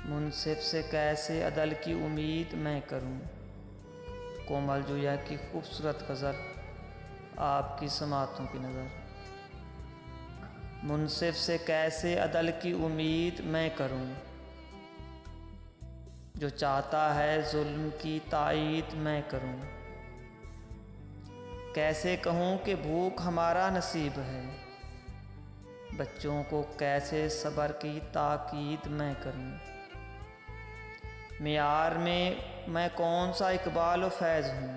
मुनसिफ से कैसे अदल की उम्मीद मैं करूं। कोमल जुया की खूबसूरत गज़ल आपकी समातों की नज़र। मुनसिफ से कैसे अदल की उम्मीद मैं करूं, जो चाहता है जुल्म की तायीद मैं करूं। कैसे कहूं कि भूख हमारा नसीब है, बच्चों को कैसे सब्र की ताकीद मैं करूं। मियार में मैं कौन सा इकबाल व फैज़ हूँ,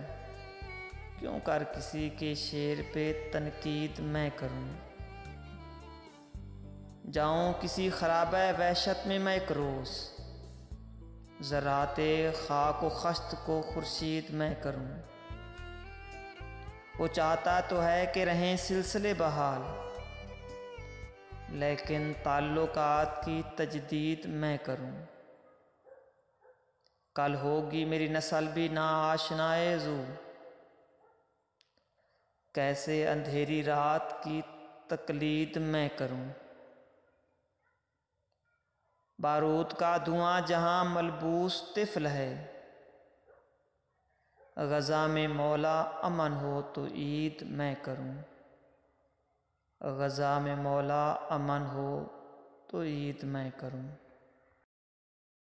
क्यों कर किसी के शेर पे तनकीद मैं करूं। जाऊं किसी खराबे वहशत में मैं एक रोज़, ज़राते खाक व खश्त को खुर्शीद मैं करूं। वो चाहता तो है कि रहें सिलसिले बहाल, लेकिन ताल्लुकात की तजदीद मैं करूं। कल होगी मेरी नस्ल भी ना आशनाए ज़ू, कैसे अंधेरी रात की तकलीद मैं करूं। बारूद का धुआं जहां मलबूस तिफ़्ल है, ग़ज़ा में मौला अमन हो तो ईद मैं करूं। ग़ज़ा में मौला अमन हो तो ईद मैं करूं।